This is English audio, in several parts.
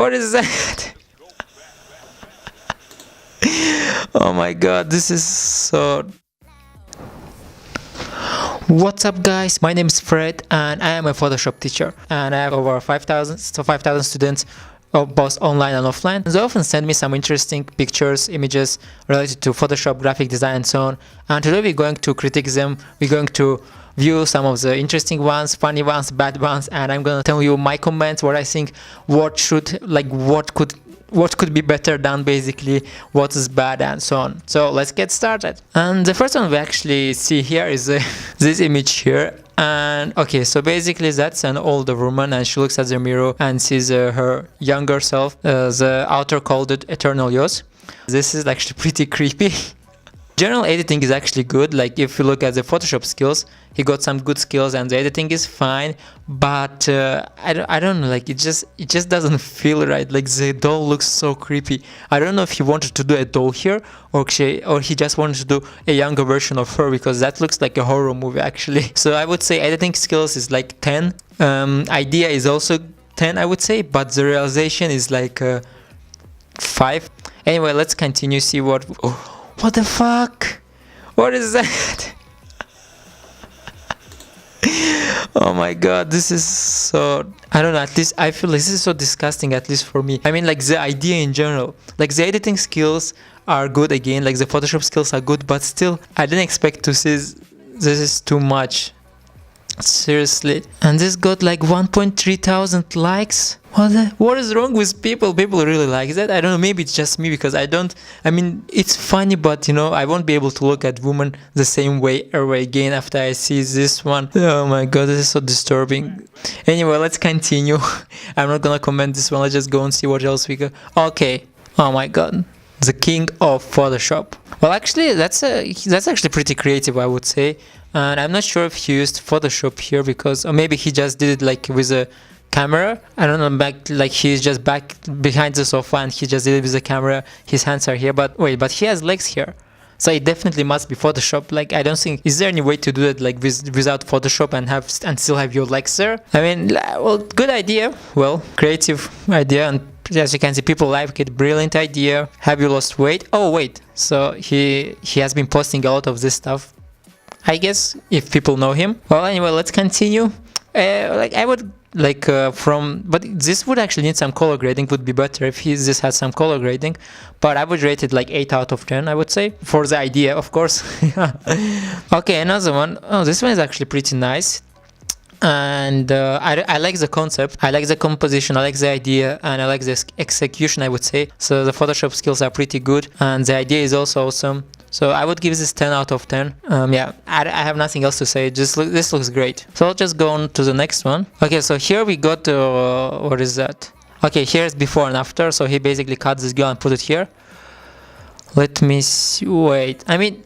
What is that? Oh my god, this is so... What's up guys, my name is Fred and I am a Photoshop teacher and I have over 5,000 students both online and offline. They often send me some interesting pictures, images related to Photoshop, graphic design and so on, and today we're going to critique them. We're going to view some of the interesting ones, funny ones, bad ones, and I'm gonna tell you my comments, what I think, what could be better done, basically what is bad and so on. So let's get started. And the first one we actually see here is this image here. And okay, so basically that's an older woman and she looks at the mirror and sees her younger self. The author called it Eternal Youth. This is actually pretty creepy. General editing is actually good. Like if you look at the Photoshop skills, he got some good skills and the editing is fine, but I don't know, like it just doesn't feel right. Like the doll looks so creepy. I don't know if he wanted to do a doll here or he just wanted to do a younger version of her, because that looks like a horror movie actually. So I would say editing skills is like 10. Idea is also 10, I would say, but the realization is like 5. Anyway, let's continue, see what... What the fuck? What is that? Oh my god, this is so... I don't know, at least I feel this is so disgusting, at least for me. I mean, like the idea in general. Like the editing skills are good again, like the Photoshop skills are good, but still, I didn't expect to see this is too much. Seriously. And this got like 1,300 likes. What is wrong with people? People really like that. I don't know, maybe it's just me, because I mean, it's funny, but you know, I won't be able to look at women the same way ever again after I see this one. Oh my god, this is so disturbing. Anyway, let's continue. I'm not gonna comment this one, let's just go and see what else we got. Okay. Oh my god. The king of Photoshop. Well, actually, that's actually pretty creative, I would say. And I'm not sure if he used Photoshop here, because, or maybe he just did it like with a camera. I don't know, like he's just back behind the sofa and he just did it with the camera. His hands are here, but wait, but he has legs here. So it definitely must be Photoshop. Like I don't think, is there any way to do it like without Photoshop and still have your legs there? I mean, well, good idea. Well, creative idea, and as you can see, people like it. Brilliant idea. Have you lost weight? Oh wait, so he has been posting a lot of this stuff, I guess, if people know him. Well, anyway, let's continue. Like I would like but this would actually need some color grading. Would be better if this has some color grading, but I would rate it like 8 out of 10, I would say, for the idea, of course. Okay, another one. Oh, this one is actually pretty nice, and I like the concept, I like the composition, I like the idea, and I like the execution, I would say. So the Photoshop skills are pretty good and the idea is also awesome. So I would give this 10 out of 10. Yeah, I have nothing else to say. Just this looks great. So I'll just go on to the next one. Okay, so here we got what is that? Okay, here's before and after. So he basically cut this girl and put it here. Let me see. Wait, I mean,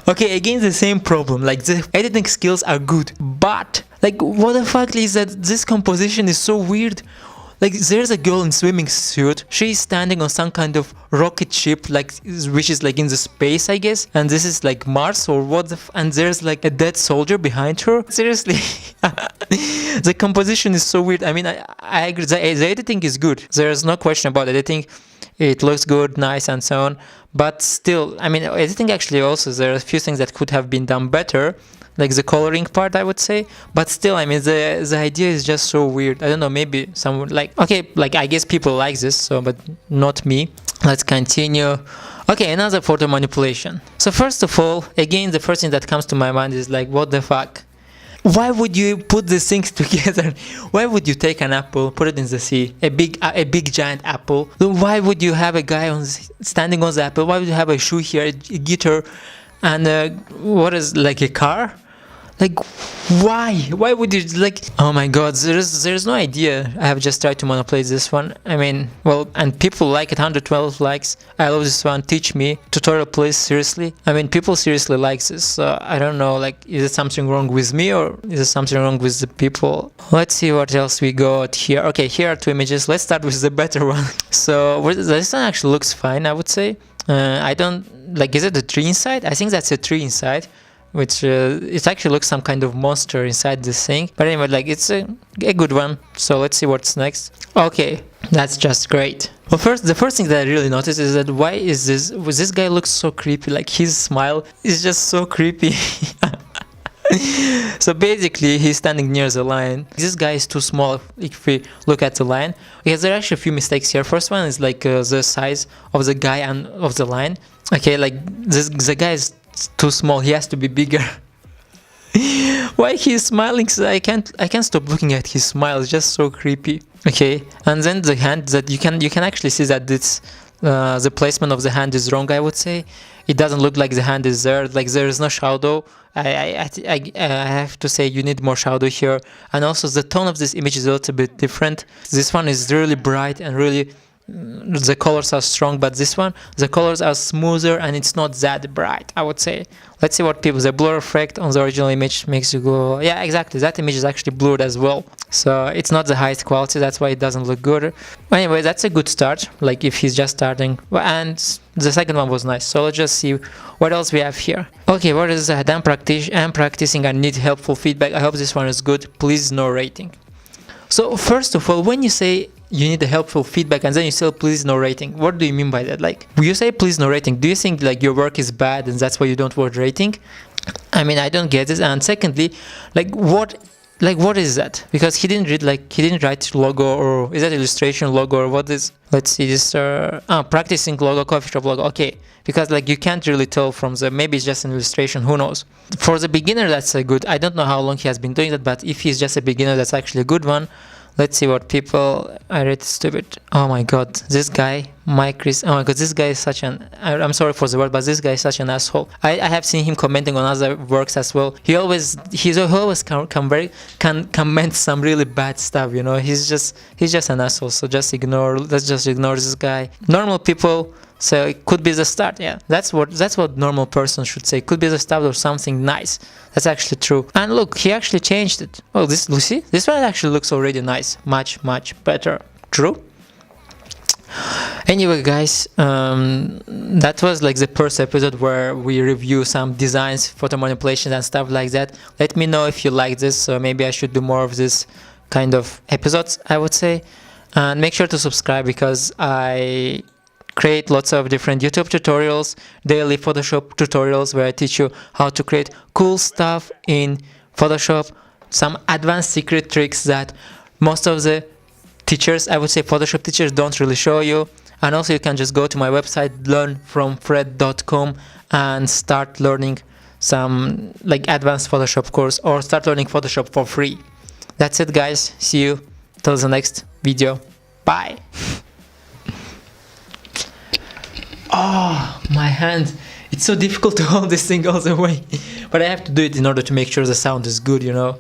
okay, again the same problem. Like the editing skills are good, but like what the fuck is that? This composition is so weird. Like there's a girl in swimming suit. She's standing on some kind of rocket ship, like which is like in the space, I guess. And this is like Mars or what the and there's like a dead soldier behind her. Seriously, the composition is so weird. I mean, I agree. The editing is good. There's no question about editing. It looks good, nice, and so on. But still, I mean, editing actually also, there are a few things that could have been done better, like the coloring part, I would say. But still, I mean, the idea is just so weird. I don't know, maybe someone like, okay, like I guess people like this, so, but not me. Let's continue. Okay, another photo manipulation. So first of all, again, the first thing that comes to my mind is like, what the fuck? Why would you put these things together? Why would you take an apple, put it in the sea, a big giant apple? Why would you have a guy standing on the apple? Why would you have a shoe here, a guitar, and what is like a car? Like, why would you, like, oh my god, there's no idea. I have just tried to manipulate this one. I mean, well, and people like it, 112 likes. I love this one. Teach me tutorial, please. Seriously, I mean, people seriously like this. So I don't know, like, is it something wrong with me or is it something wrong with the people? Let's see what else we got here. Okay, here are 2 images. Let's start with the better one. So this one actually looks fine, I would say. I don't like, is it a tree inside? I think that's a tree inside, which it actually looks some kind of monster inside this thing. But anyway, like, it's a good one. So let's see what's next. Okay, That's just great. Well, the first thing that I really noticed is that why is this guy looks so creepy? Like his smile is just so creepy. So basically, he's standing near the line. This guy is too small if we look at the line. Because there are actually a few mistakes here. First one is like the size of the guy and of the line. Okay, like the guy is too small. He has to be bigger. Why he's smiling? So I can't stop looking at his smile. It's just so creepy. Okay, and then the hand, that you can actually see that it's the placement of the hand is wrong. I would say it doesn't look like the hand is there. Like there is no shadow. I have to say you need more shadow here, and also the tone of this image is a little bit different. This one is really bright and really the colors are strong, but this one the colors are smoother and it's not that bright, I would say. Let's see what people, the blur effect on the original image makes you go, yeah, exactly, that image is actually blurred as well, so it's not the highest quality, that's why it doesn't look good. Anyway, that's a good start, like if he's just starting. And the second one was nice, so let's just see what else we have here. Okay, what is that? I'm practicing, I need helpful feedback. I hope this one is good. Please, no rating. So first of all, when you say you need a helpful feedback and then you say please no rating, what do you mean by that? Like, you say please no rating, do you think like your work is bad and that's why you don't want rating? I mean, I don't get it. And secondly, what is that? Because he didn't write logo, or is that illustration logo, or what is, let's see, this practicing logo, coffee shop logo. Okay, because like you can't really tell from the, maybe it's just an illustration, who knows. For the beginner, that's a good, I don't know how long he has been doing that, but if he's just a beginner, that's actually a good one. Let's see what people, I read stupid. Oh my god, this guy, Mike Chris, oh my god, this guy is such an, I'm sorry for the word, but this guy is such an asshole. I have seen him commenting on other works as well. He's always comment some really bad stuff, you know. He's just an asshole, so let's just ignore this guy. Normal people, so it could be the start, yeah. That's what normal person should say. Could be the start of something nice. That's actually true. And look, he actually changed it. Oh, this, Lucy, this one actually looks already nice. Much better. True. Anyway, guys, that was like the first episode where we review some designs, photo manipulations and stuff like that. Let me know if you like this, so maybe I should do more of this kind of episodes, I would say. And make sure to subscribe, because I create lots of different YouTube tutorials, daily Photoshop tutorials where I teach you how to create cool stuff in Photoshop, some advanced secret tricks that most of the teachers, I would say Photoshop teachers, don't really show you. And also you can just go to my website learnfromfred.com and start learning some like advanced Photoshop course, or start learning Photoshop for free. That's it, guys. See you till the next video. Bye. Oh, my hand. It's so difficult to hold this thing all the way. But I have to do it in order to make sure the sound is good, you know.